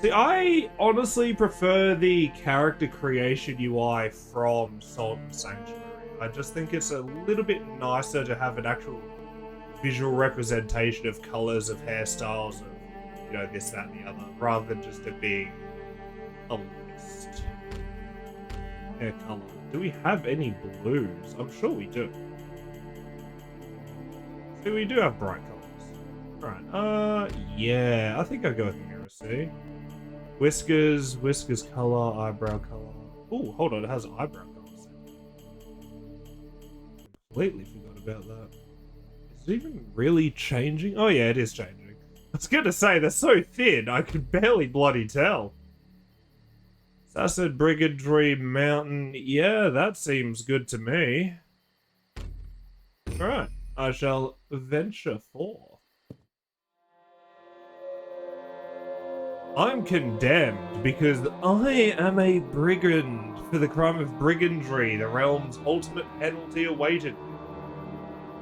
See, I honestly prefer the character creation UI from Salt and Sanctuary. I just think it's a little bit nicer to have an actual visual representation of colors, of hairstyles, of, this, that, and the other, rather than just it being a list. Hair color. Do we have any blues? I'm sure we do. See, we do have bright colors. Right, yeah, I think I'll go with Mirror C. Whiskers color, eyebrow color. Oh, hold on, it has eyebrow colors. Completely forgot about that. Is it even really changing? Oh yeah, it is changing. I was gonna say, they're so thin, I could barely bloody tell. Sassad Brigandry Mountain. Yeah, that seems good to me. Alright, I shall venture forth. I'm condemned because I am a brigand for the crime of brigandry, the realm's ultimate penalty awaited me.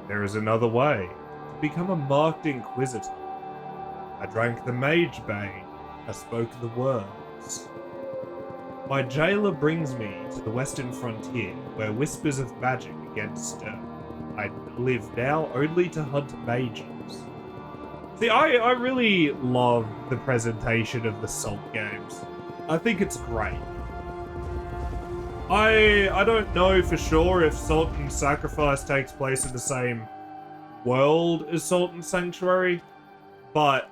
There is another way, to become a marked inquisitor. I drank the mage bane, I spoke the words. My jailer brings me to the western frontier, where whispers of magic again stir. I live now only to hunt mages. See, I really love the presentation of the Salt games. I think it's great. I don't know for sure if Salt and Sacrifice takes place in the same world as Salt and Sanctuary, but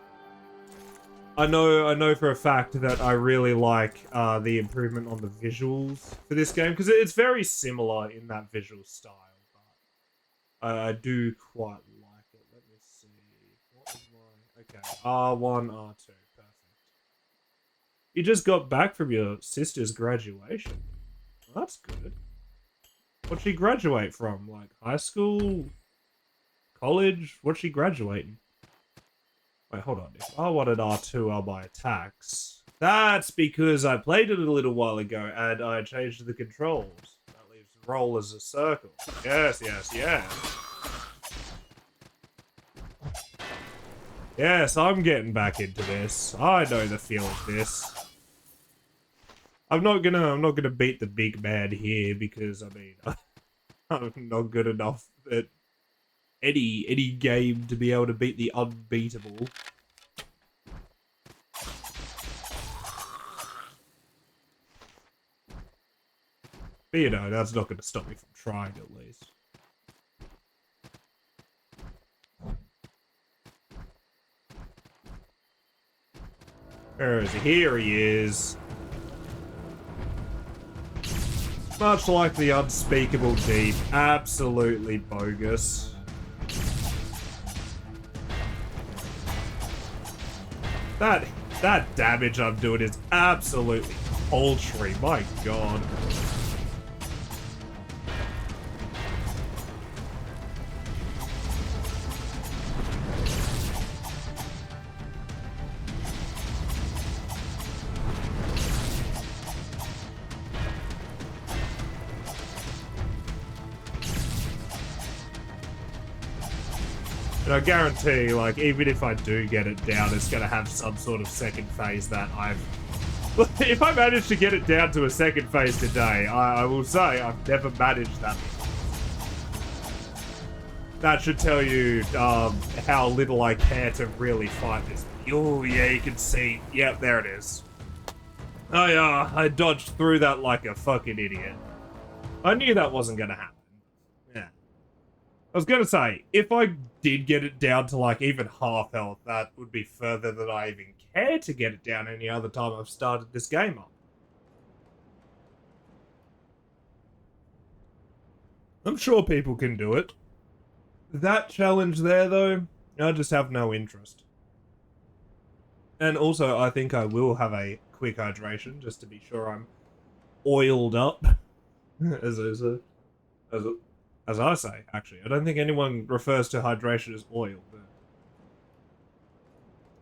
I know for a fact that I really like the improvement on the visuals for this game, because it's very similar in that visual style, but I do quite like it. Let me see. What is my... Okay, R1, R2, perfect. You just got back from your sister's graduation. Well, that's good. What'd she graduate from? Like, high school? College? What's she graduating? Wait, hold on. If I wanted R2, I'll buy attacks. That's because I played it a little while ago and I changed the controls. That leaves roll as a circle. Yes, yes, yes. Yes, I'm getting back into this. I know the feel of this. I'm not gonna beat the big man here because I mean I'm not good enough at any game to be able to beat the unbeatable. But you know, that's not gonna stop me from trying at least. Where is he? Here he is. Much like the unspeakable deep, absolutely bogus. That damage I'm doing is absolutely paltry, my god. And I guarantee, like, even if I do get it down, it's gonna have some sort of second phase that I've... If I manage to get it down to a second phase today, I will say I've never managed that. That should tell you how little I care to really fight this. Oh, yeah, you can see. Yep, there it is. I dodged through that like a fucking idiot. I knew that wasn't gonna happen. Yeah. I was gonna say, if I did get it down to like even half health, that would be further than I even care to get it down any other time I've started this game up. I'm sure people can do it. That challenge there, though, I just have no interest. And also, I think I will have a quick hydration, just to be sure I'm oiled up. As I say, actually. I don't think anyone refers to hydration as oil, but...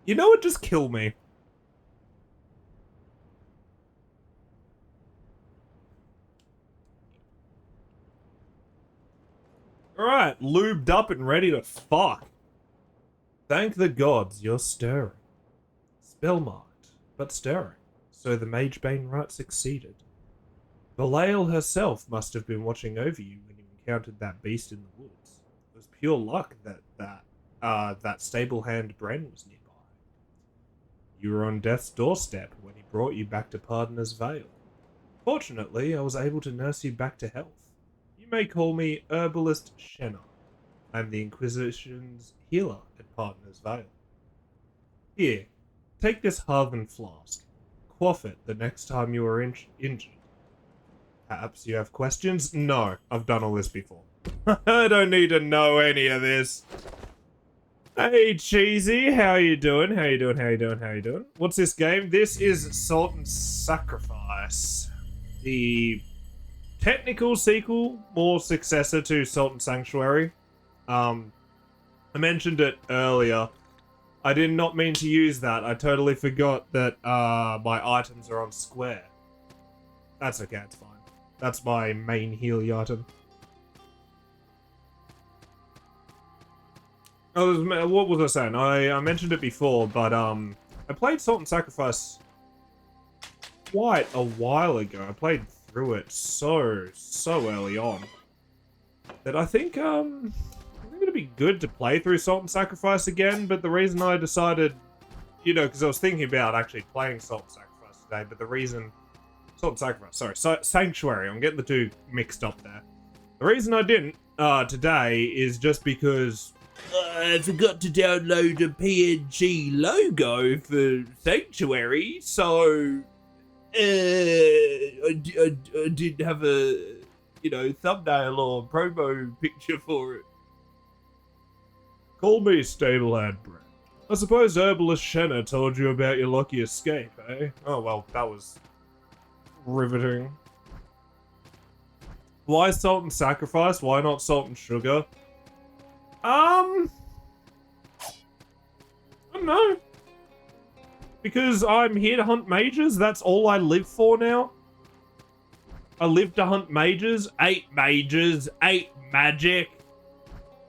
You know what just killed me? Alright, lubed up and ready to fuck. Thank the gods, you're stirring. Spell marked. but stirring, so the Magebane right succeeded. Belial herself must have been watching over you when you encountered that beast in the woods. It was pure luck that stable hand Bren was nearby. You were on death's doorstep when he brought you back to Pardoner's Vale. Fortunately, I was able to nurse you back to health. You may call me Herbalist Shenna. I am the Inquisition's healer at Pardoner's Vale. Here, take this Harthen flask. Quaff it the next time you are injured. Perhaps you have questions? No, I've done all this before. I don't need to know any of this. Hey, Cheesy, how you doing? How you doing? How you doing? How you doing? What's this game? This is Salt and Sacrifice. The technical sequel, or successor to Salt and Sanctuary. I mentioned it earlier. I did not mean to use that. I totally forgot that my items are on square. That's okay, it's fine. That's my main healy item. Oh, what was I saying? I mentioned it before, but I played Salt and Sacrifice quite a while ago. I played through it so early on that I think it'd be good to play through Salt and Sacrifice again. But the reason I decided, because I was thinking about actually playing Salt and Sacrifice today, but the reason Salt and Sacrifice, sorry, Sanctuary. I'm getting the two mixed up there. The reason I didn't today is just because I forgot to download a PNG logo for Sanctuary, so I didn't have a thumbnail or promo picture for it. Call me Stablehead Brett. I suppose Herbalist Shenna told you about your lucky escape, eh? Oh well, that was riveting. Why Salt and Sacrifice? Why not Salt and Sugar? I don't know. Because I'm here to hunt mages. That's all I live for now. I live to hunt mages. 8 mages. 8 magic.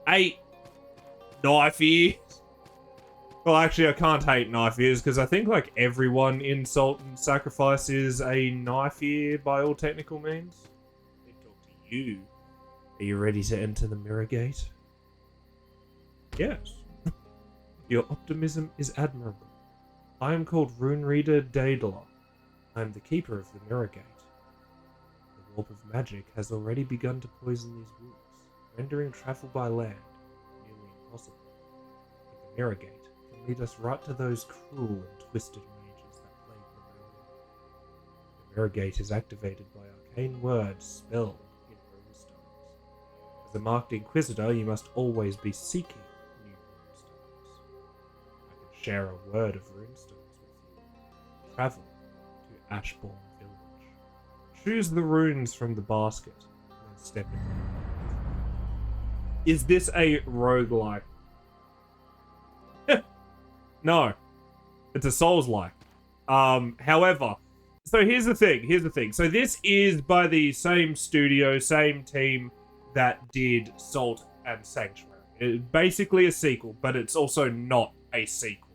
8 knife ears. Well, actually, I can't hate knife ears because I think like everyone in Salt and Sacrifice is a knife ear by all technical means. Let me talk to you. Are you ready to enter the Mirror Gate? Yes. Your optimism is admirable. I am called Rune Reader Daedalon. I am the keeper of the Mirror Gate. The warp of magic has already begun to poison these woods, rendering travel by land nearly impossible. But the Mirror Gate can lead us right to those cruel and twisted mages that plague the realm. The Mirror Gate is activated by arcane words spelled in runestones. As a marked Inquisitor, you must always be seeking new runestones. I can share a word of runestones with you. Travel to Ashbourne Village. Choose the runes from the basket and then step in. Is this a roguelike? No. It's a Souls-like. However, so here's the thing. So this is by the same studio, same team that did Salt and Sanctuary. It's basically a sequel, but it's also not a sequel.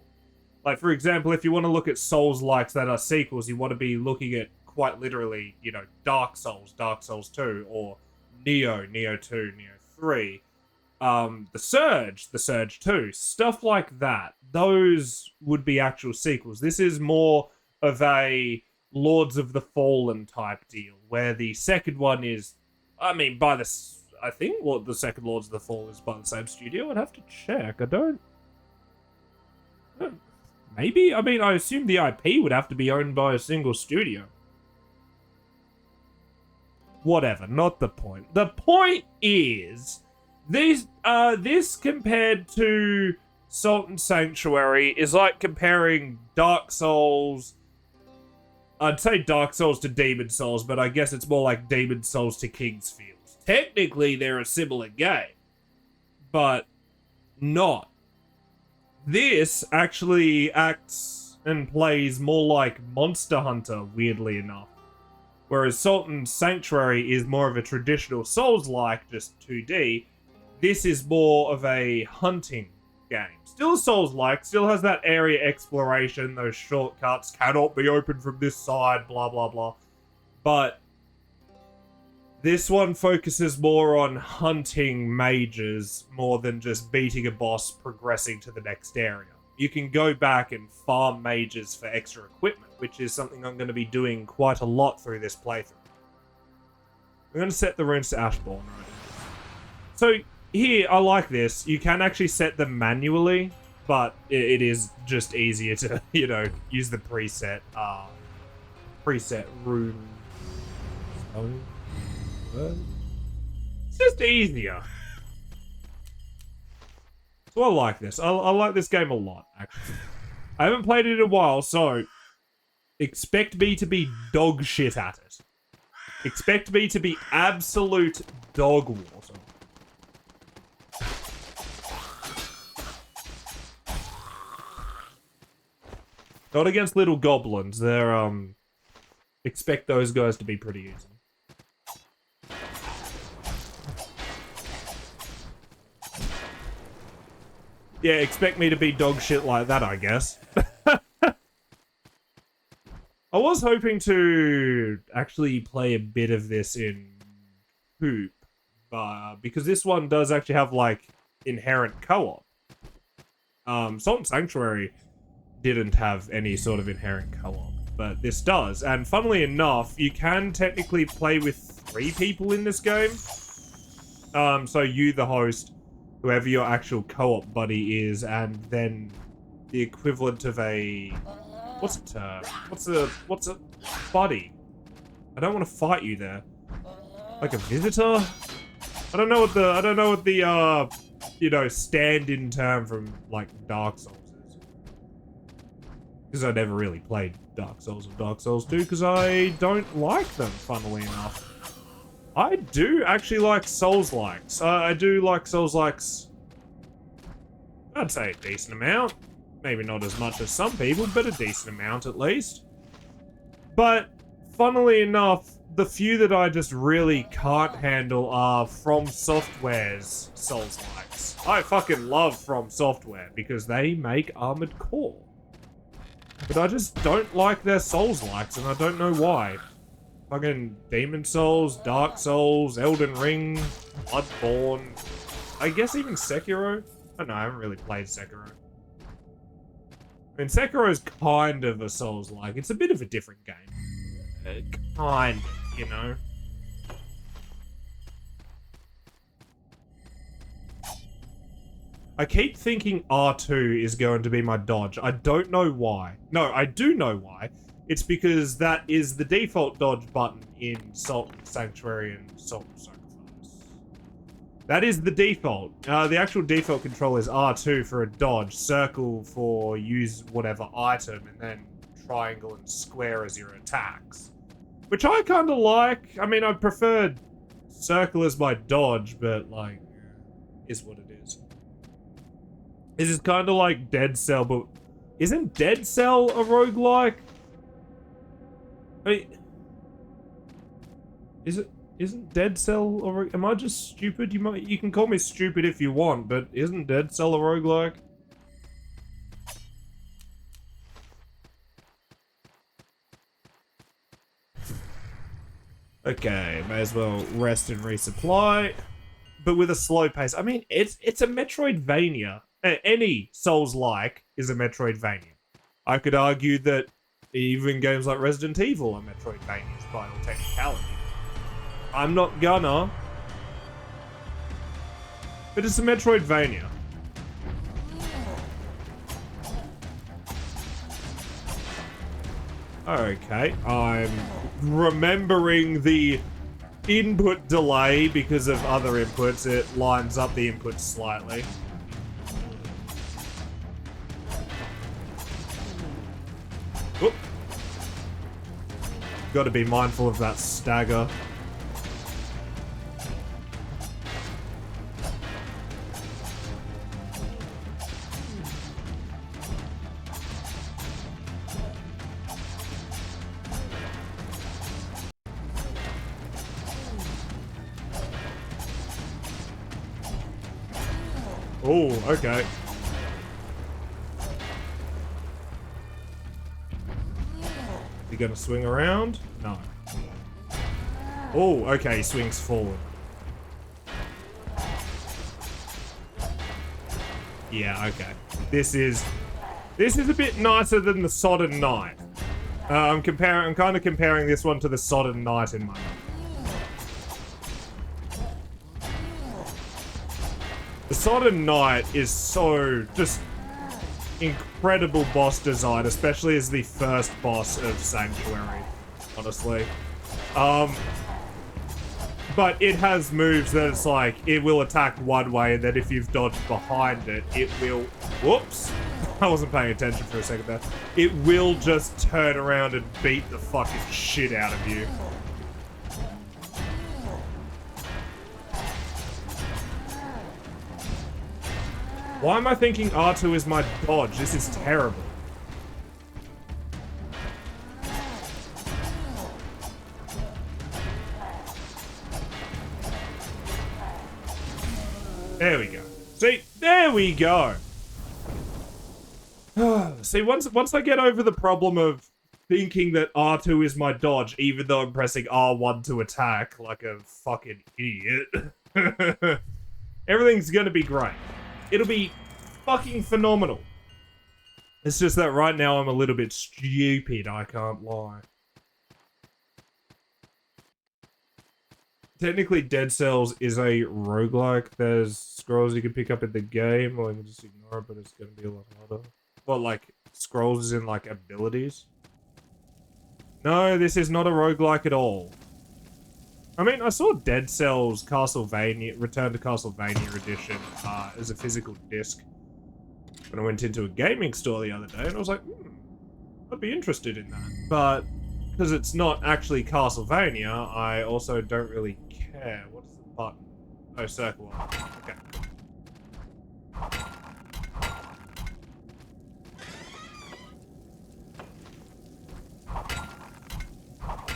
Like, for example, if you want to look at Souls-likes that are sequels, you want to be looking at quite literally, Dark Souls, Dark Souls 2, or Neo, Neo 2, Neo 3. The Surge 2, stuff like that. Those would be actual sequels. This is more of a Lords of the Fallen type deal, where the second one is, I think what the second Lords of the Fallen is by the same studio. I'd have to check. I don't. Maybe? I assume the IP would have to be owned by a single studio. Whatever, not the point. The point is, this compared to Salt and Sanctuary is like comparing Dark Souls. I'd say Dark Souls to Demon Souls, but I guess it's more like Demon Souls to King's Fields. Technically, they're a similar game, but not. This actually acts and plays more like Monster Hunter, weirdly enough. Whereas Salt and Sanctuary is more of a traditional Souls-like, just 2D. This is more of a hunting game. Still Souls-like, still has that area exploration, those shortcuts, cannot be opened from this side, blah, blah, blah. But this one focuses more on hunting mages more than just beating a boss, progressing to the next area. You can go back and farm mages for extra equipment, which is something I'm going to be doing quite a lot through this playthrough. I'm going to set the runes to Ashbourne right now. So here, I like this. You can actually set them manually, but it is just easier to, you know, use the preset rune. It's just easier. So I like this. I like this game a lot, actually. I haven't played it in a while, so expect me to be dog shit at it. Expect me to be absolute dog water. Not against little goblins. They're, expect those guys to be pretty easy. Yeah, expect me to be dog shit like that, I guess. I was hoping to actually play a bit of this in Hoop, because this one does actually have, like, inherent co-op. Salt and Sanctuary didn't have any sort of inherent co-op, but this does. And funnily enough, you can technically play with 3 people in this game. So you, the host, whoever your actual co-op buddy is, and then the equivalent of a... What's a buddy? I don't want to fight you there. Like a visitor? I don't know what the you know, stand-in term from, like, Dark Souls is. Because I never really played Dark Souls or Dark Souls 2, because I don't like them, funnily enough. I do actually like Souls-likes. I do like Souls-likes, I'd say a decent amount. Maybe not as much as some people, but a decent amount at least. But, funnily enough, the few that I just really can't handle are From Software's Souls-likes. I fucking love From Software because they make Armored Core. But I just don't like their Souls-likes, and I don't know why. Fucking Demon Souls, Dark Souls, Elden Ring, Bloodborne. I guess even Sekiro? I don't know, I haven't really played Sekiro. I mean, Sekiro's kind of a Souls-like. It's a bit of a different game. Kind of, you know? I keep thinking R2 is going to be my dodge. I don't know why. No, I do know why. It's because that is the default dodge button in Salt and Sanctuary and Salt and Sacrifice. That is the default. The actual default control is R2 for a dodge, circle for use whatever item, and then triangle and square as your attacks. Which I kind of like. I mean, I prefer circle as my dodge, but, like, is what it is. This is kind of like Dead Cell, but isn't Dead Cell a roguelike? I mean, isn't Dead Cell a am I just stupid? You can call me stupid if you want, but isn't Dead Cell a roguelike? Okay, may as well rest and resupply, but with a slow pace. I mean, it's a Metroidvania. Any Souls-like is a Metroidvania. I could argue that even games like Resident Evil are Metroidvanias by all technicality. I'm not gonna, but it's a Metroidvania. Okay, I'm remembering the input delay because of other inputs. It lines up the inputs slightly. Oop. Got to be mindful of that stagger. Oh, okay. He gonna swing around? No. Oh, okay, he swings forward. Yeah, okay. This is a bit nicer than the Sodden Knight. I'm kind of comparing this one to the Sodden Knight in my mind. The Sodden Knight is so just incredible boss design, especially as the first boss of Sanctuary, honestly. But it has moves that it's like, it will attack one way, and then if you've dodged behind it, it will... Whoops! I wasn't paying attention for a second there. It will just turn around and beat the fucking shit out of you. Why am I thinking R2 is my dodge? This is terrible. There we go. See, there we go. See, once I get over the problem of thinking that R2 is my dodge, even though I'm pressing R1 to attack like a fucking idiot, everything's gonna be great. It'll be fucking phenomenal. It's just that right now I'm a little bit stupid, I can't lie. Technically, Dead Cells is a roguelike. There's scrolls you can pick up in the game, or you can just ignore it, but it's gonna be a lot harder. Well, like, scrolls is in, like, abilities. No, this is not a roguelike at all. I mean, I saw Dead Cells Castlevania, Return to Castlevania edition, as a physical disc when I went into a gaming store the other day, and I was like, I'd be interested in that. But, because it's not actually Castlevania, I also don't really care. What's the button? Oh, circle. Okay.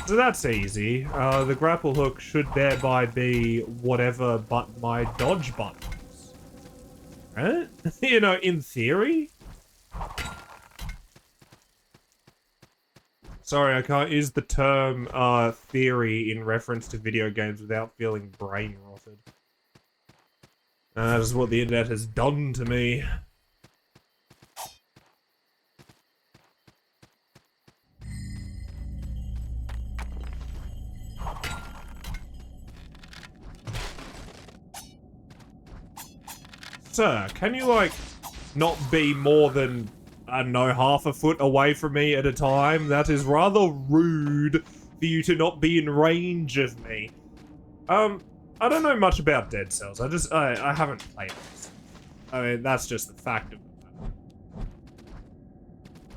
So that's easy. The grapple hook should thereby be whatever but my dodge buttons. Right? You know, in theory. Sorry, I can't use the term theory in reference to video games without feeling brain rotted. That is what the internet has done to me. Sir, can you, like, not be more than, I don't know, half a foot away from me at a time? That is rather rude for you to not be in range of me. I don't know much about Dead Cells. I haven't played this. I mean, that's just the fact of the matter.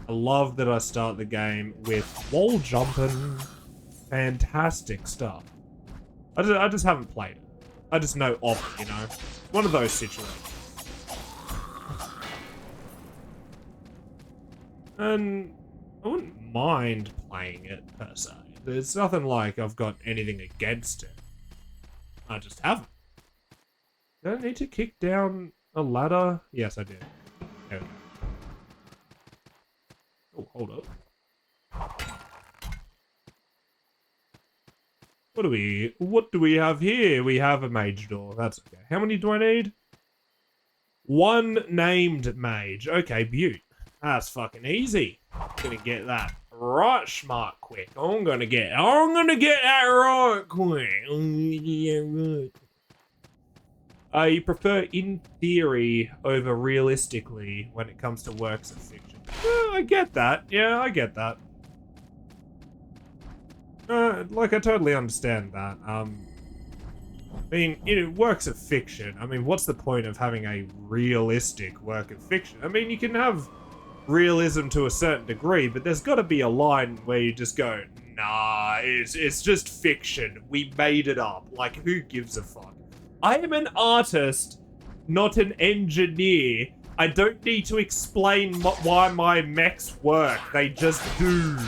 I love that I start the game with wall jumping. Fantastic stuff. I just haven't played it. I just know of it, you know? One of those situations. And I wouldn't mind playing it, per se. There's nothing like I've got anything against it. I just haven't. Did I need to kick down a ladder? Yes, I did. There we go. Oh, hold up. What do we have here? We have a mage door. That's okay. How many do I need? One named mage. Okay, beaut. That's fucking easy. Gonna get that right smart quick. I'm gonna get that right quick. You prefer in theory over realistically when it comes to works of fiction. I get that. Yeah, I get that. Like, I totally understand that. I mean, in works of fiction, I mean, what's the point of having a realistic work of fiction? I mean, you can have realism to a certain degree, but there's got to be a line where you just go, nah, it's just fiction. We made it up. Like, who gives a fuck? I am an artist, not an engineer. I don't need to explain why my mechs work. They just do.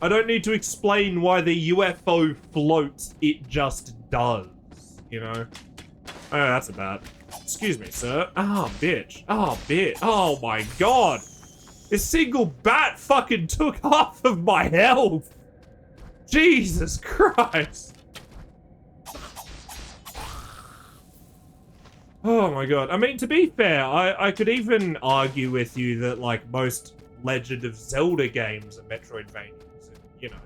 I don't need to explain why the UFO floats. It just does. You know? Oh, that's about. Excuse me, sir. Oh, bitch. Oh, bitch. Oh, my God. This single bat fucking took half of my health. Jesus Christ. Oh my god. I mean, to be fair, I could even argue with you that, like, most Legend of Zelda games are Metroidvanias. And, you know,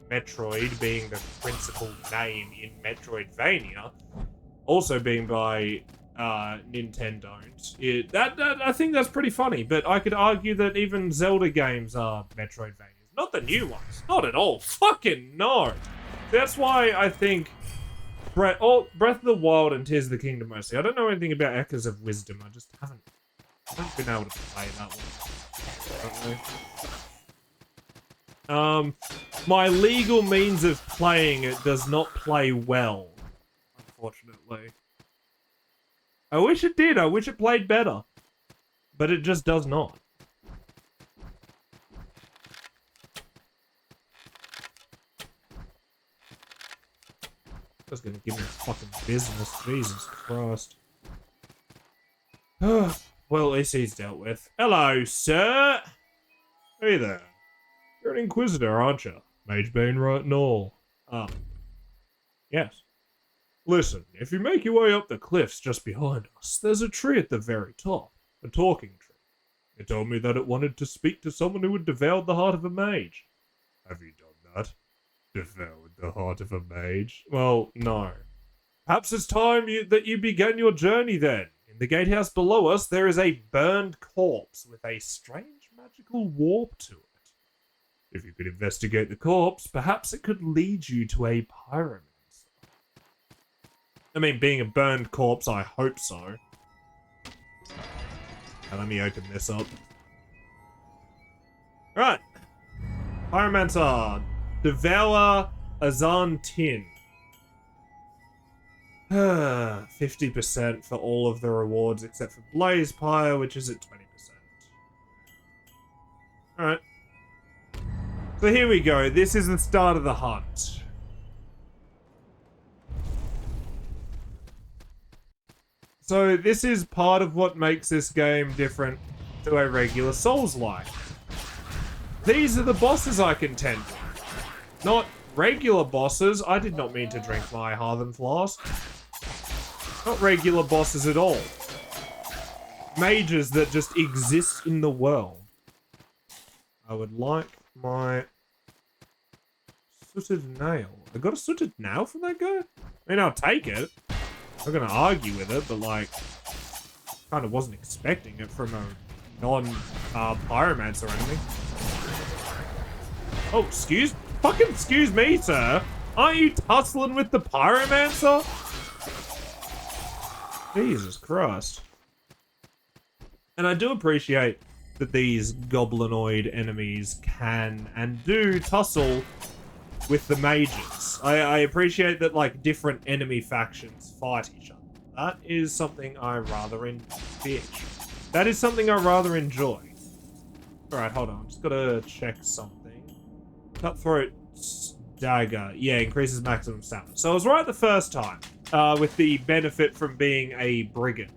Metroid being the principal name in Metroidvania, also being by Nintendo. I think that's pretty funny, but I could argue that even Zelda games are Metroidvanias. Not the new ones. Not at all. Fucking no. That's why I think Breath of the Wild and Tears of the Kingdom mostly. I don't know anything about Echoes of Wisdom. I just haven't been able to play that one. My legal means of playing it does not play well, unfortunately. I wish it did. I wish it played better. But it just does not. Just gonna give me fucking business. Jesus Christ. Well, at least he's dealt with. Hello, sir. Hey there. You're an Inquisitor, aren't you? Mage Bane right and all. Yes. Listen, if you make your way up the cliffs just behind us, there's a tree at the very top. A talking tree. It told me that it wanted to speak to someone who had devoured the heart of a mage. Have you done that? Devoured the heart of a mage? Well, no. Perhaps it's time that you began your journey then. In the gatehouse below us, there is a burned corpse with a strange magical warp to it. If you could investigate the corpse, perhaps it could lead you to a pyromancer. I mean, being a burned corpse, I hope so. Now, let me open this up. Right. Pyromancer. Devour Azan Tin. 50% for all of the rewards except for Blaze Pyre, which is at 20%. Alright. So here we go. This is the start of the hunt. So this is part of what makes this game different to a regular Souls-like. These are the bosses I contend with. Not regular bosses. I did not mean to drink my Hearthen Flask. Not regular bosses at all. Mages that just exist in the world. I would like my sooted nail. I got a sooted nail from that guy? I mean, I'll take it. I'm not gonna argue with it, but like, kind of wasn't expecting it from a non-pyromancer or anything. Oh, excuse me, sir. Aren't you tussling with the pyromancer? Jesus Christ. And I do appreciate that these goblinoid enemies can and do tussle with the mages. I appreciate that, like, different enemy factions fight each other. That is something I rather enjoy. That is something I rather enjoy. Alright, hold on. Just gotta check something. Cutthroat dagger. Yeah, increases maximum stamina. So I was right the first time. With the benefit from being a brigand.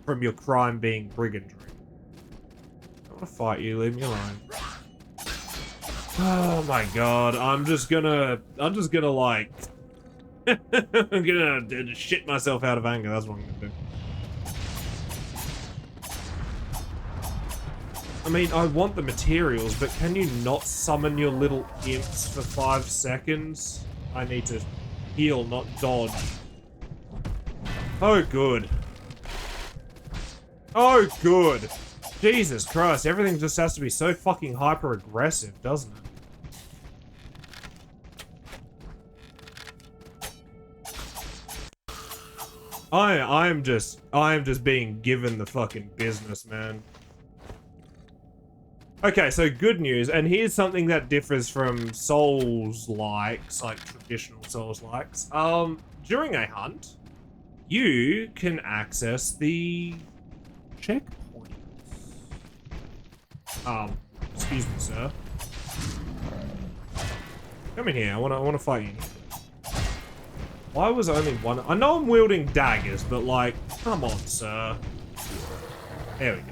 From your crime being brigandry. I don't want to fight you. Leave me alone. Oh my god, I'm just gonna like, I'm gonna shit myself out of anger, that's what I'm gonna do. I mean, I want the materials, but can you not summon your little imps for 5 seconds? I need to heal, not dodge. Oh, good. Oh, good. Jesus Christ, everything just has to be so fucking hyper-aggressive, doesn't it? I am just being given the fucking business, man. Okay, so good news, and here's something that differs from Souls-likes, like traditional Souls-likes. During a hunt, you can access the checkpoints. Excuse me, sir. Come in here. I wanna fight you. Why was only one? I know I'm wielding daggers, but like, come on, sir. There we go.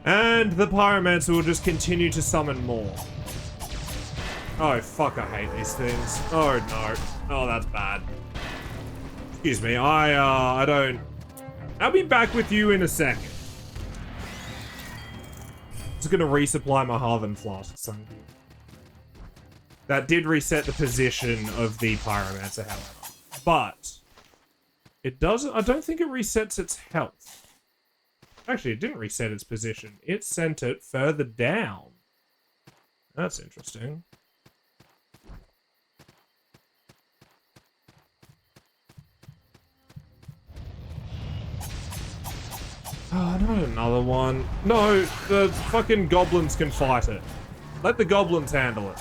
And the pyromancer will just continue to summon more. Oh, fuck, I hate these things. Oh, no. Oh, that's bad. Excuse me, I don't... I'll be back with you in a second. Just gonna resupply my Harvin flask, son. That did reset the position of the pyromancer, however. But... it doesn't... I don't think it resets its health. Actually, it didn't reset its position. It sent it further down. That's interesting. Oh, not another one. No, the fucking goblins can fight it. Let the goblins handle it.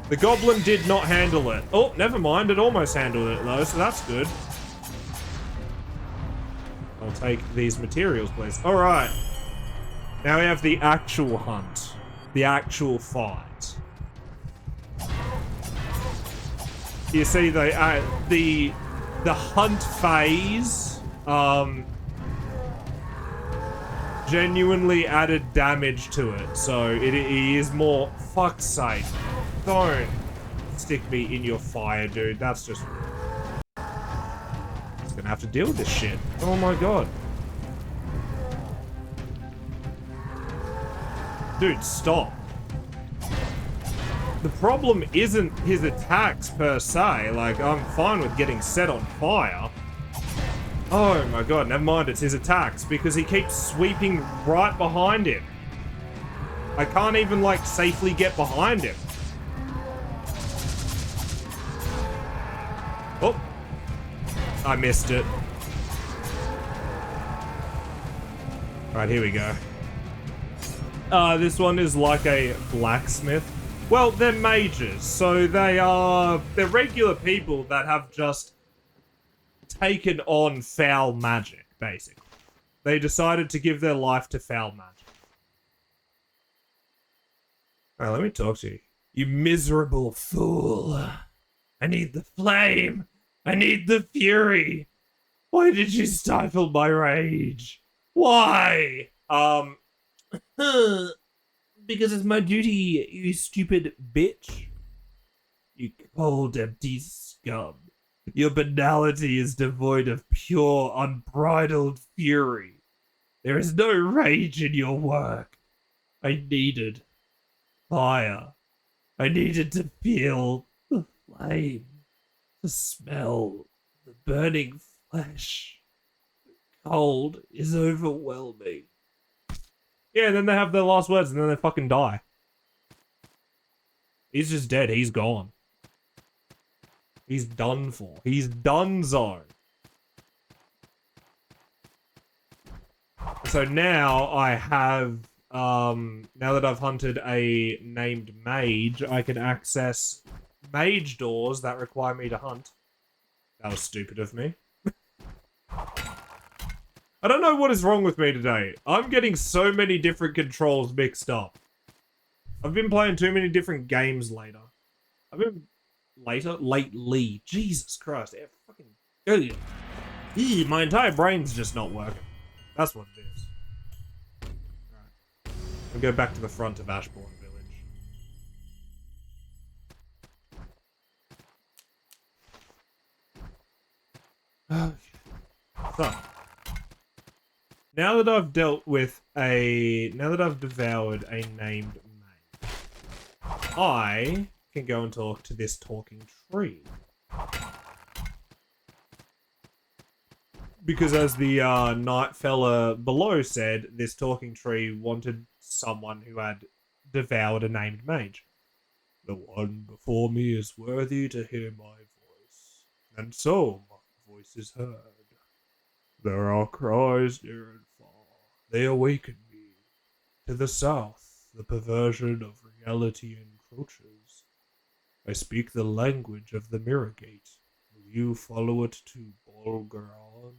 The goblin did not handle it. Oh, never mind. It almost handled it, though, so that's good. I'll take these materials, please. All right. Now we have the actual hunt. The actual fight. You see, the hunt phase, genuinely added damage to it, so it is more. Fuck's sake! Don't stick me in your fire, dude. That's just. It's gonna have to deal with this shit. Oh my god, dude, stop. The problem isn't his attacks per se, like, I'm fine with getting set on fire. Oh my god, never mind, it's his attacks, because he keeps sweeping right behind him. I can't even, like, safely get behind him. Oh. I missed it. Alright, here we go. This one is like a blacksmith. Well, they're mages, so they're regular people that have just taken on foul magic, basically. They decided to give their life to foul magic. Alright, let me talk to you. You miserable fool. I need the flame. I need the fury. Why did you stifle my rage? Why? Because it's my duty, you stupid bitch. You cold, empty scum. Your banality is devoid of pure, unbridled fury. There is no rage in your work. I needed fire. I needed to feel the flame, to smell the burning flesh. The cold is overwhelming. Yeah, and then they have their last words and then they fucking die. He's just dead. He's gone. He's done for. He's donezo. So now I have, now that I've hunted a named mage, I can access mage doors that require me to hunt. That was stupid of me. I don't know what is wrong with me today. I'm getting so many different controls mixed up. I've been playing too many different games lately. Lately. Jesus Christ. Fucking... my entire brain's just not working. That's what it is. Alright. We'll go back to the front of Ashbourne Village. Okay. So. Now that I've devoured a named mage, I can go and talk to this talking tree. Because as the night fella below said, this talking tree wanted someone who had devoured a named mage. The one before me is worthy to hear my voice, and so my voice is heard. There are cries near and far. They awaken me. To the south, the perversion of reality encroaches. I speak the language of the Mirror Gate. Will you follow it to Bolgaran?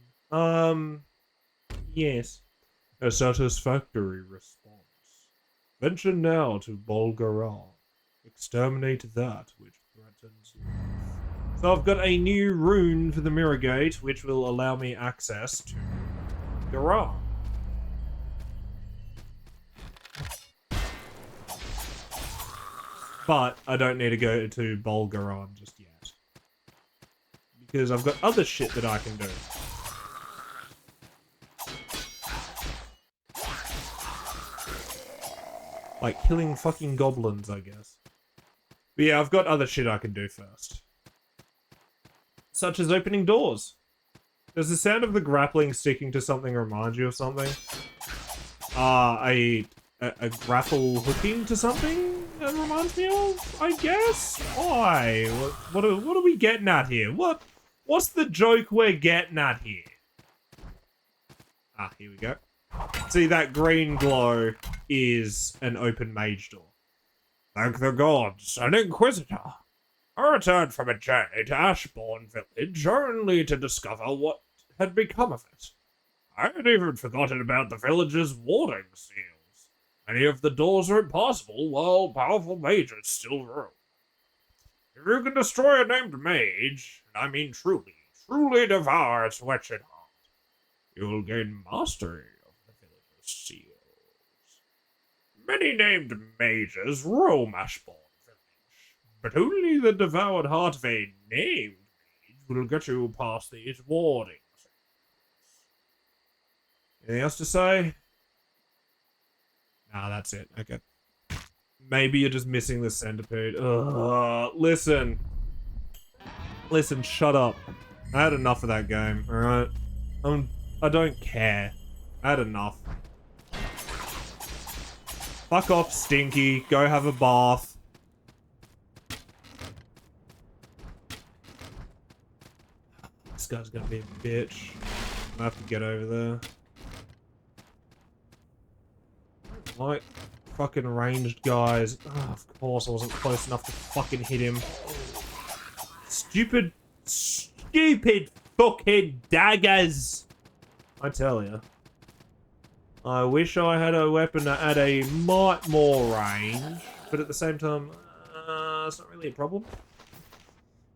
Yes. A satisfactory response. Venture now to Bolgaran. Exterminate that which threatens life. So I've got a new rune for the mirror gate, which will allow me access to Garage. But I don't need to go to Bolgaron just yet. Because I've got other shit that I can do. Like killing fucking goblins, I guess. But yeah, I've got other shit I can do first. Such as opening doors. Does the sound of the grappling sticking to something remind you of something? A grapple hooking to something that reminds me of, I guess? Why? What are we getting at here? What's the joke we're getting at here? Ah, here we go. See, that green glow is an open mage door. Thank the gods, an inquisitor. I returned from a journey to Ashbourne village only to discover what had become of it. I had even forgotten about the village's warding seals. Many of the doors are impassable while powerful mages still rule. If you can destroy a named mage, and I mean truly devour its wretched heart, you will gain mastery of the village's seals. Many named mages roam Ashbourne village, but only the devoured heart of a named mage will get you past these warding seals. Anything else to say? Nah, that's it. Okay. Maybe you're just missing the centipede. Ugh, listen. Listen, shut up. I had enough of that game, alright? I don't care. I had enough. Fuck off, Stinky. Go have a bath. This guy's gonna be a bitch. I have to get over there. Like, fucking ranged guys. Oh, of course I wasn't close enough to fucking hit him. Stupid fucking daggers! I tell ya. I wish I had a weapon that had a mite more range, but at the same time, it's not really a problem.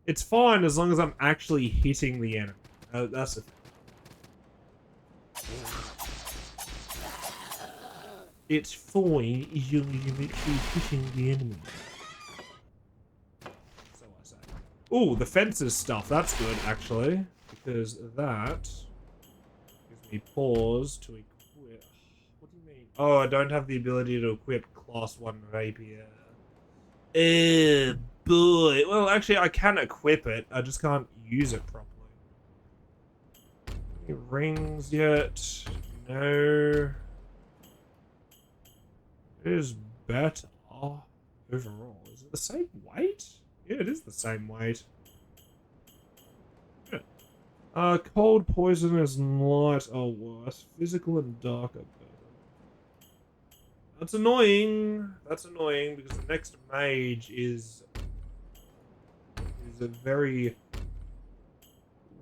It's fine as long as I'm actually hitting the enemy. That's the thing. It's fine as long as you're actually hitting the enemy. So I say. Ooh, the fences stuff. That's good, actually. Because that gives me pause to equip. What do you mean? Oh, I don't have the ability to equip class 1 rapier. Boy. Well, actually, I can equip it. I just can't use it properly. Any rings yet? No. It is better overall. Is it the same weight? Yeah, it is the same weight. Yeah. Cold, poisonous, light are worse. Physical and dark are better. That's annoying. That's annoying because the next mage is a very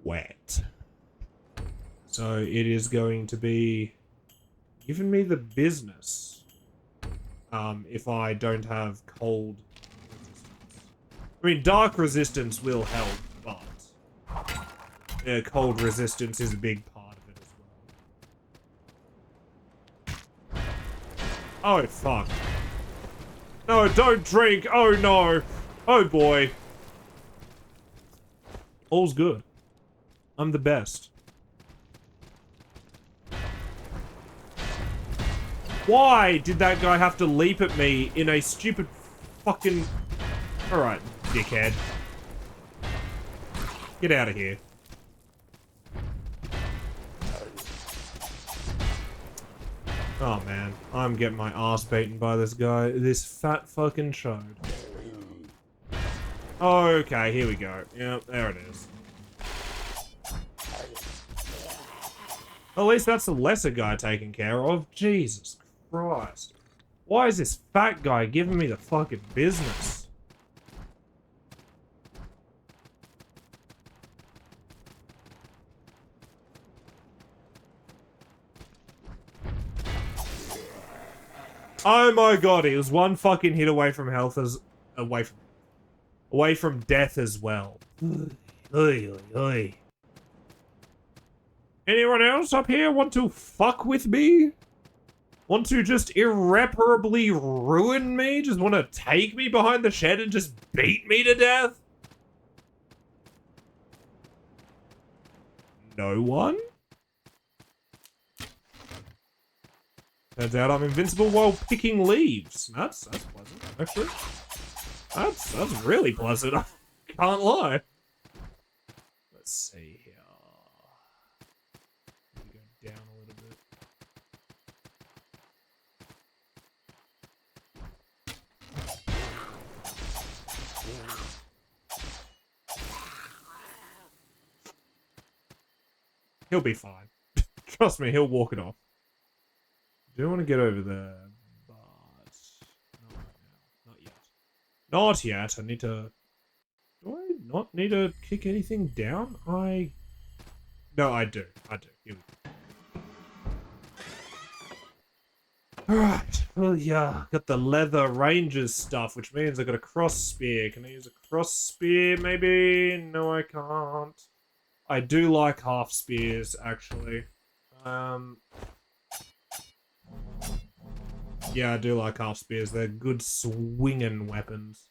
wet. So it is going to be giving me the business. If I don't have cold resistance. I mean, dark resistance will help, but cold resistance is a big part of it as well. Oh, fuck. No, don't drink! Oh, no! Oh, boy. All's good. I'm the best. Why did that guy have to leap at me in a stupid fucking... Alright, dickhead. Get out of here. Oh man, I'm getting my ass beaten by this guy. This fat fucking chode. Okay, here we go. Yep, there it is. At least that's the lesser guy taken care of. Jesus Christ. Why is this fat guy giving me the fucking business? Oh my god, he was one fucking hit away from health away from death as well. Oi, oi, oi. Anyone else up here want to fuck with me? Want to just irreparably ruin me? Just want to take me behind the shed and just beat me to death? No one? Turns out I'm invincible while picking leaves. That's pleasant, actually. That's really pleasant. I can't lie. Let's see here. Let me go down a little bit. He'll be fine. Trust me, he'll walk it off. I do want to get over there, but not right now. Not yet. Not yet. I need to... Do I not need to kick anything down? No, I do. I do. Here we go. Alright. Well, yeah. Got the leather rangers stuff, which means I got a cross spear. Can I use a cross spear, maybe? No, I can't. I do like half spears, actually. Yeah, I do like half spears. They're good swinging weapons.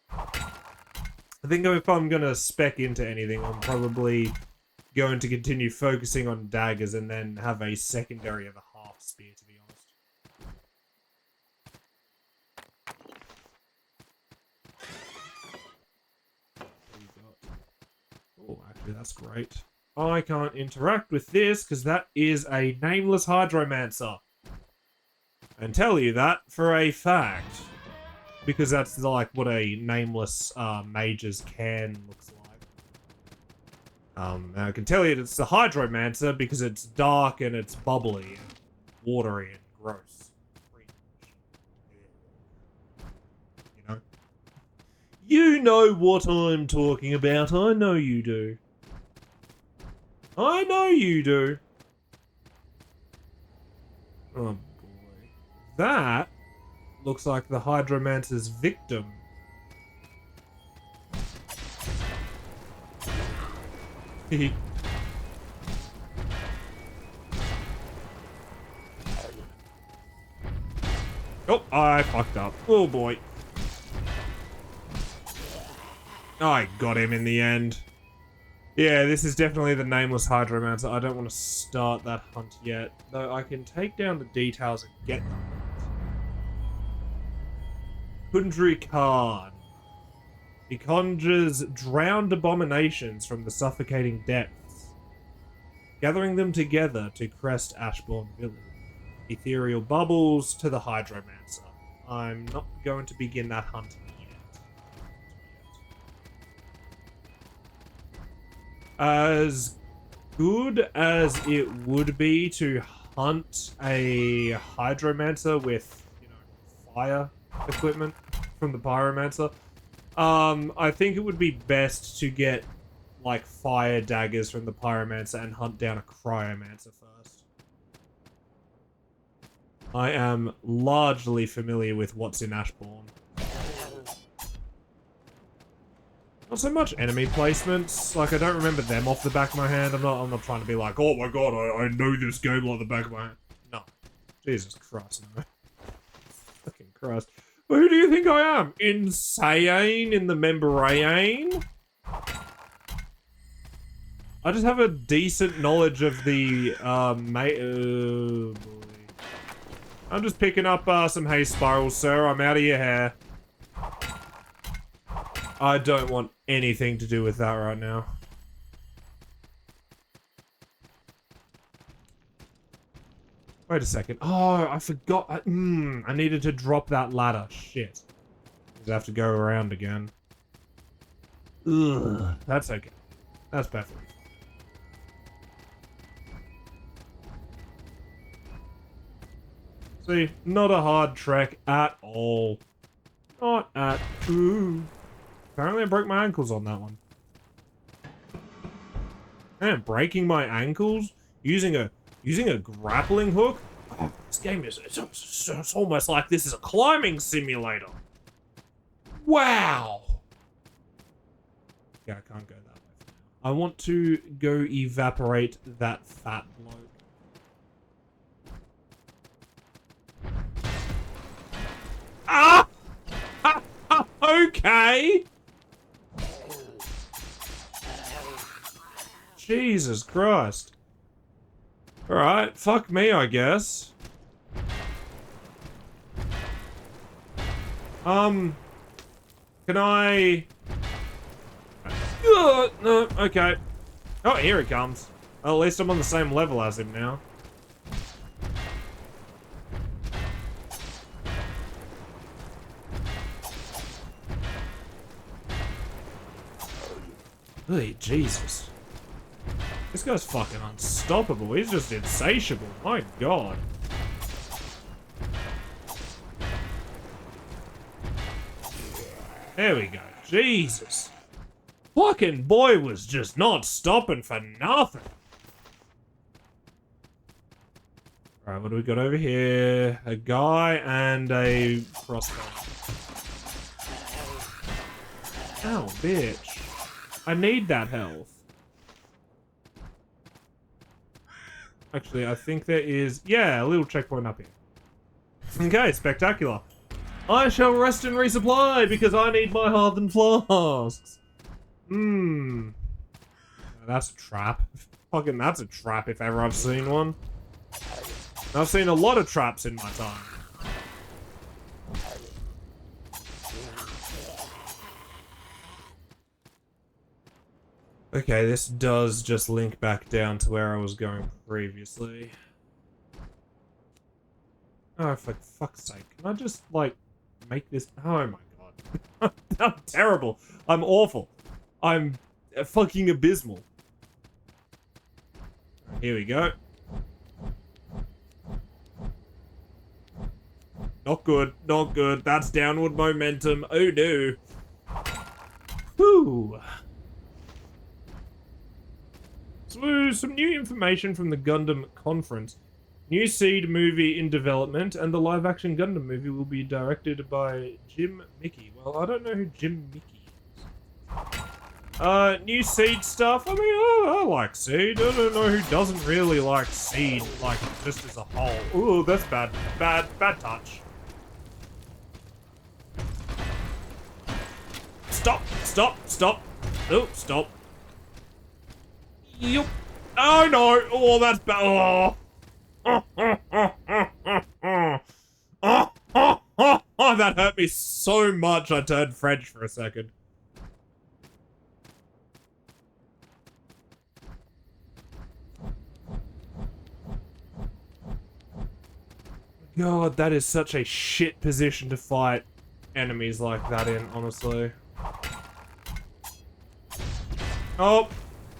I think if I'm gonna spec into anything, I'm probably going to continue focusing on daggers and then have a secondary of a half spear, to be honest. Oh, actually, that's great. I can't interact with this because that is a nameless hydromancer. And tell you that for a fact. Because that's like what a nameless mage's can looks like. I can tell you it's the hydromancer because it's dark and it's bubbly and watery and gross. You know? You know what I'm talking about. I know you do. I know you do. Oh boy. That looks like the hydromancer's victim. Oh, I fucked up. Oh boy. I got him in the end. Yeah, this is definitely the nameless hydromancer. I don't want to start that hunt yet, though I can take down the details and get them. Kundry Khan. He conjures drowned abominations from the suffocating depths, gathering them together to crest Ashbourne Village. Ethereal bubbles to the hydromancer. I'm not going to begin that hunt yet. As good as it would be to hunt a hydromancer with, you know, fire equipment from the pyromancer, I think it would be best to get, like, fire daggers from the pyromancer and hunt down a cryomancer first. I am largely familiar with what's in Ashbourne. Not so much enemy placements. Like, I don't remember them off the back of my hand. I'm not trying to be like, oh my god, I know this game like the back of my hand. No. Jesus Christ, no. Fucking Christ. Well, who do you think I am? Insane in the membrane? I just have a decent knowledge of the, oh boy. I'm just picking up, some hay spirals, sir. I'm out of your hair. I don't want anything to do with that right now. Wait a second. Oh, I forgot. I needed to drop that ladder. Shit. Just have to go around again. Ugh. That's okay. That's perfect. See, not a hard trek at all. Not at all. Apparently I broke my ankles on that one. Man, breaking my ankles using a grappling hook? Oh, this game is it's almost like this is a climbing simulator. Wow. Yeah, I can't go that way for now. I want to go evaporate that fat bloke. Ah! Okay! Jesus Christ. Alright, fuck me, I guess. Can I... no, okay. Oh, here he comes. Well, at least I'm on the same level as him now. Hey, Jesus. This guy's fucking unstoppable. He's just insatiable. My God. There we go. Jesus. Fucking boy was just not stopping for nothing. Alright, what do we got over here? A guy and a crossbow. Ow, bitch. I need that health. Actually, I think there is... yeah, a little checkpoint up here. Okay, spectacular. I shall rest and resupply because I need my hardened flasks. That's a trap. Fucking that's a trap if ever I've seen one. I've seen a lot of traps in my time. Okay, this does just link back down to where I was going previously. Oh, for fuck's sake. Can I just, like, make this... oh my god. I'm terrible. I'm awful. I'm fucking abysmal. Here we go. Not good. Not good. That's downward momentum. Oh no. Whew. So, some new information from the Gundam conference. New Seed movie in development, and the live-action Gundam movie will be directed by Jim Mickey. Well, I don't know who Jim Mickey is. New Seed stuff. I mean, I like Seed. I don't know who doesn't really like Seed, like, just as a whole. Ooh, that's bad. Bad touch. Stop! Oh, stop. Yup. Oh, no! Oh, that's bad. Oh, that hurt me so much I turned French for a second. God, that is such a shit position to fight enemies like that in, honestly. Oh,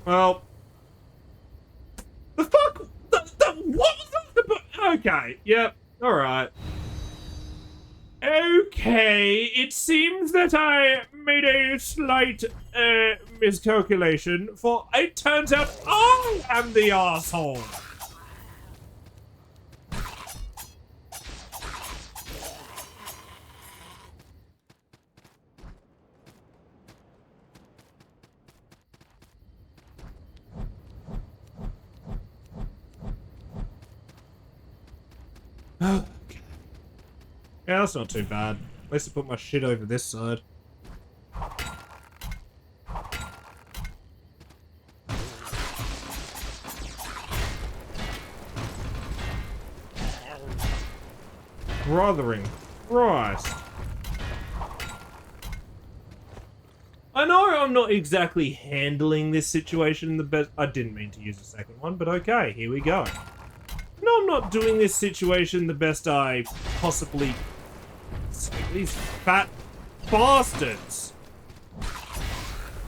well. The fuck? What was that? Okay, yep, alright. Okay, it seems that I made a slight miscalculation, for it turns out I am the asshole. Okay. Yeah, that's not too bad. At least I put my shit over this side. Brothering Christ. I know I'm not exactly handling this situation the best. I didn't mean to use the second one, but okay, here we go. No, I'm not doing this situation the best I possibly... these fat bastards.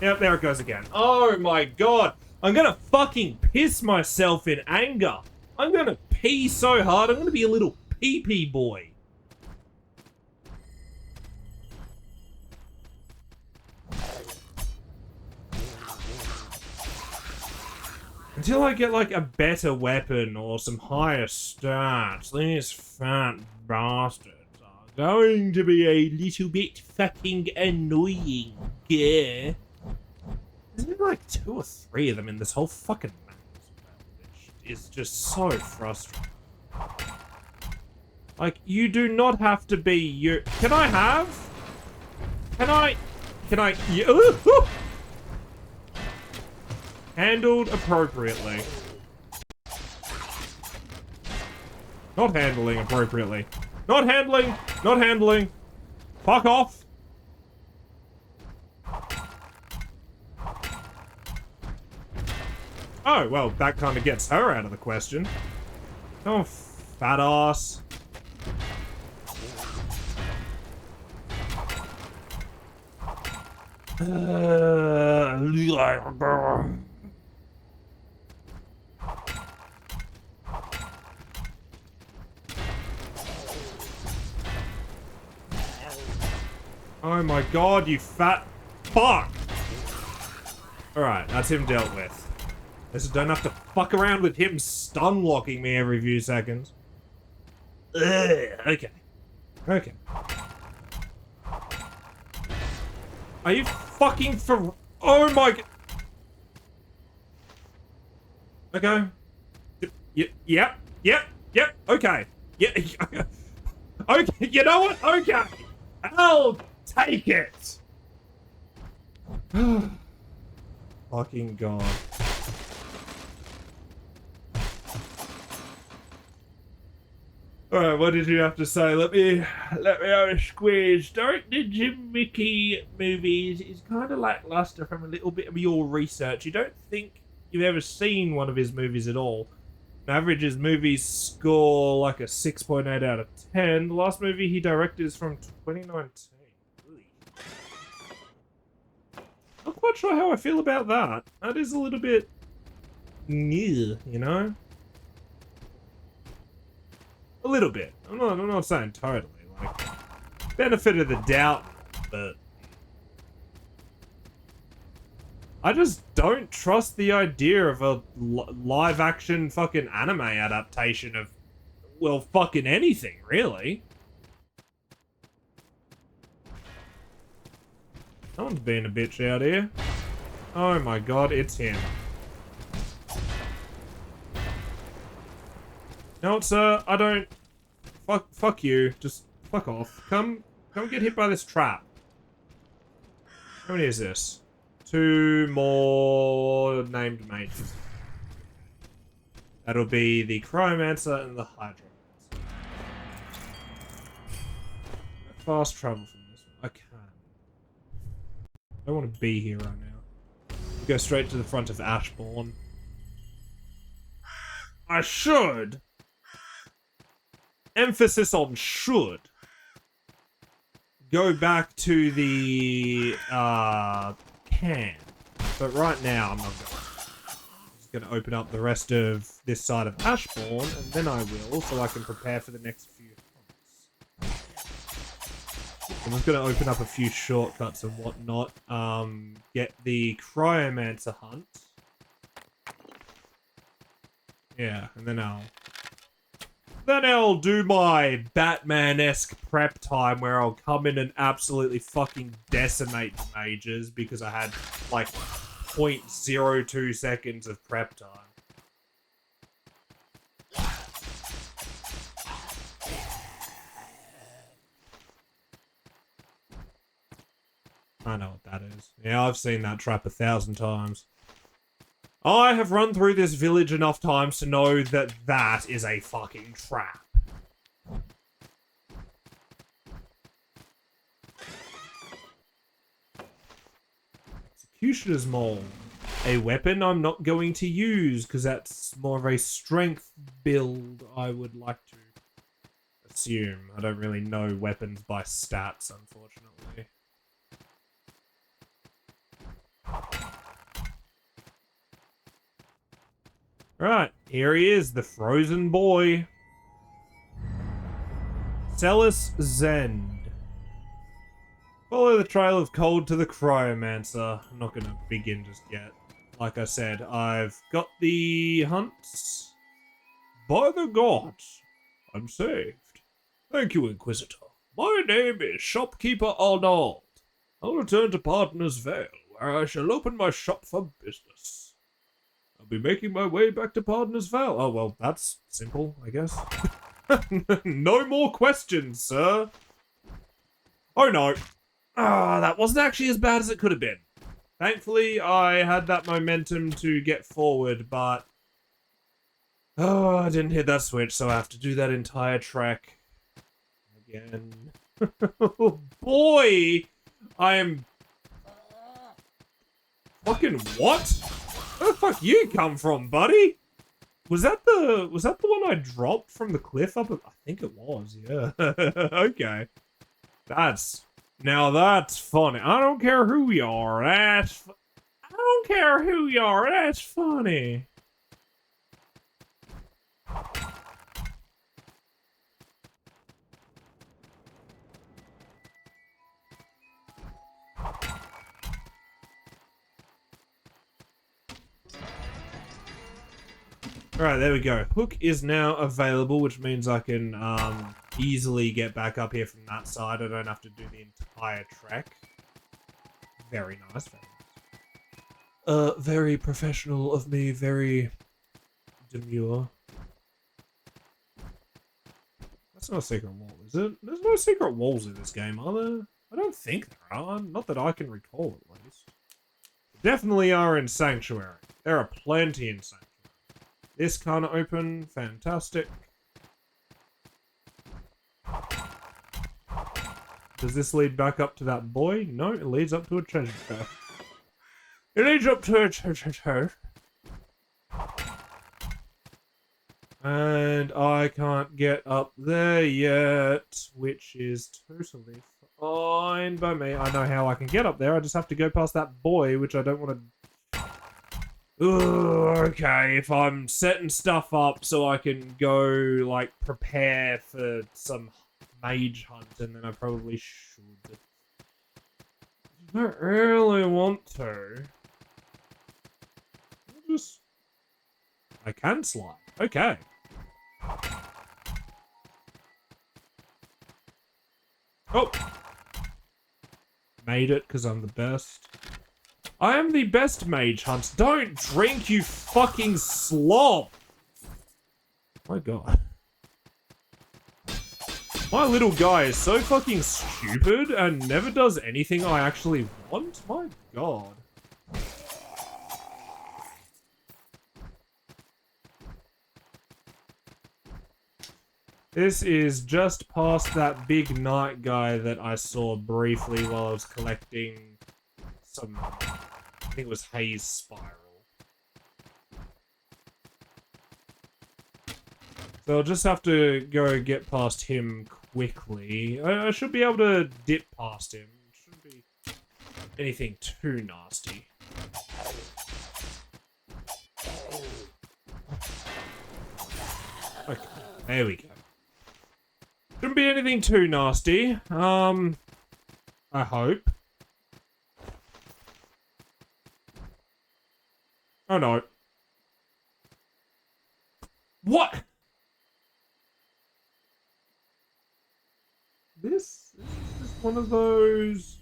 Yep, there it goes again. Oh my god. I'm gonna fucking piss myself in anger. I'm gonna pee so hard. I'm gonna be a little pee-pee boy. Until I get, like, a better weapon or some higher stats, these fat bastards are going to be a little bit fucking annoying. Yeah. like 2 or 3 of them in this whole fucking map as well, which is just so frustrating. Like, you do not have to be you. Can I have? Can I? Handled appropriately. Not handling appropriately. Not handling. Not handling. Fuck off. Oh, well, that kind of gets her out of the question. Oh, fat ass. Oh my god, you fat fuck! Alright, that's him dealt with. I just don't have to fuck around with him stun locking me every few seconds. Ugh, okay. Okay. Are you fucking for... Oh my god. Okay. Yep, okay. Yeah, okay, you know what? Okay. I'll take it. Fucking god. Alright, what did you have to say? Let me have a squeeze. Directed Jim Mickey movies is kind of lackluster from a little bit of your research. You don't think you've ever seen one of his movies at all. On average, his movies score like a 6.8 out of 10. The last movie he directed is from 2019. Not quite sure how I feel about that. That is a little bit new, you know? A little bit. I'm not saying totally. Like, benefit of the doubt, but I just don't trust the idea of a live-action fucking anime adaptation of, well, fucking anything, really. Someone's being a bitch out here. Oh my god, it's him. No, sir, I don't... Fuck you. Just fuck off. Come get hit by this trap. How many is this? 2 more named mages. That'll be the Cryomancer and the Hydromancer. Fast travel from this one. I can. I don't want to be here right now. Go straight to the front of Ashbourne. I should. Emphasis on should. Go back to the can. But right now I'm not going. I'm just going to open up the rest of this side of Ashbourne, and then I will, so I can prepare for the next few hunts. I'm just going to open up a few shortcuts and whatnot. Get the Cryomancer hunt. Yeah, and then I'll do my Batman-esque prep time where I'll come in and absolutely fucking decimate mages because I had like 0.02 seconds of prep time. I know what that is. Yeah, I've seen that trap 1,000 times. I have run through this village enough times to know that that is a fucking trap. Executioner's Maul. A weapon I'm not going to use, because that's more of a strength build, I would like to assume. I don't really know weapons by stats, unfortunately. Right, here he is, the frozen boy. Celis Zend. Follow the trail of cold to the Cryomancer. I'm not going to begin just yet. Like I said, I've got the hunts. By the gods, I'm saved. Thank you, Inquisitor. My name is Shopkeeper Arnold. I'll return to Partner's Vale where I shall open my shop for business. I'll be making my way back to Partners Vale. Oh, well, that's simple, I guess. No more questions, sir. Oh, no. Ah, that wasn't actually as bad as it could have been. Thankfully, I had that momentum to get forward, but... Oh, I didn't hit that switch, so I have to do that entire track again. Oh, boy! I am... Fucking what? Where the fuck you come from, buddy? Was that the one I dropped from the cliff up? I think it was, yeah. Okay. Now that's funny. I don't care who you are, I don't care who you are, that's funny. Alright, there we go. Hook is now available, which means I can easily get back up here from that side. I don't have to do the entire trek. Very nice, very nice. Very professional of me, very demure. That's not a secret wall, is it? There's no secret walls in this game, are there? I don't think there are. Not that I can recall, at least. Definitely are in Sanctuary. There are plenty in Sanctuary. This can't open. Fantastic. Does this lead back up to that boy? No, it leads up to a treasure chest. It leads up to a treasure chest. And I can't get up there yet, which is totally fine by me. I know how I can get up there. I just have to go past that boy, which I don't want to... Ooh, okay, if I'm setting stuff up so I can go, like, prepare for some mage hunt, and then I probably should. I don't really want to. I can slide. Okay. Oh! Made it, because I'm the best. I am the best mage hunt. Don't drink, you fucking slob! My god. My little guy is so fucking stupid and never does anything I actually want. My god. This is just past that big knight guy that I saw briefly while I was collecting some... I think it was Haze Spiral. So I'll just have to go get past him quickly. I should be able to dip past him. It shouldn't be anything too nasty. Okay, there we go. Shouldn't be anything too nasty. I hope. Oh no. What? This is one of those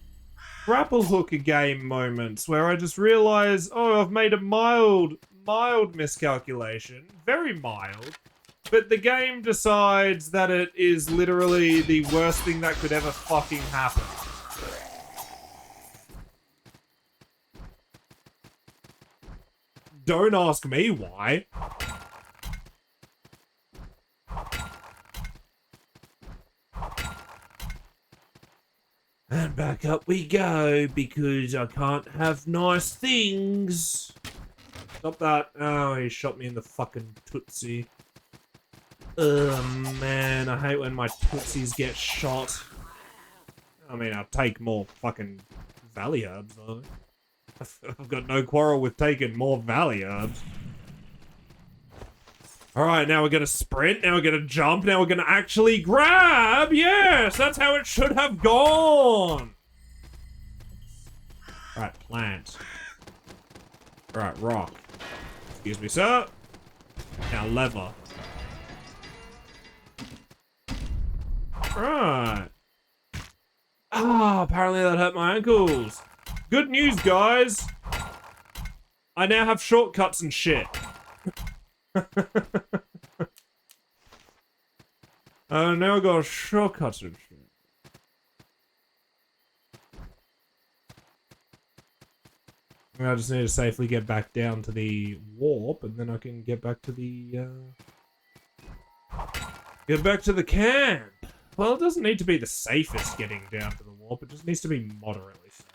grapple hooker game moments where I just realize, oh, I've made a mild miscalculation. Very mild. But the game decides that it is literally the worst thing that could ever fucking happen. Don't ask me why. And back up we go, because I can't have nice things. Stop that. Oh, he shot me in the fucking tootsie. Man, I hate when my tootsies get shot. I mean, I'll take more fucking valley herbs, though. I've got no quarrel with taking more valley herbs. Alright, now we're gonna sprint, now we're gonna jump, now we're gonna actually grab! Yes, that's how it should have gone! Alright, plant. Alright, rock. Excuse me, sir. Now lever. Right. Ah, apparently that hurt my ankles. Good news, guys. I now have shortcuts and shit. Now I got shortcuts and shit. I just need to safely get back down to the warp, and then I can get back to the, get back to the camp. Well, it doesn't need to be the safest getting down to the warp, it just needs to be moderately safe.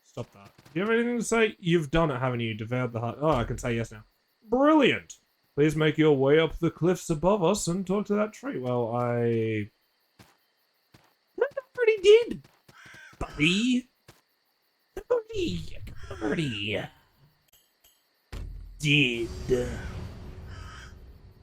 Stop that. Do you have anything to say? You've done it, haven't you? Devoured the heart. Oh, I can say yes now. Brilliant! Please make your way up the cliffs above us and talk to that tree. Well, I already did, buddy. Already did.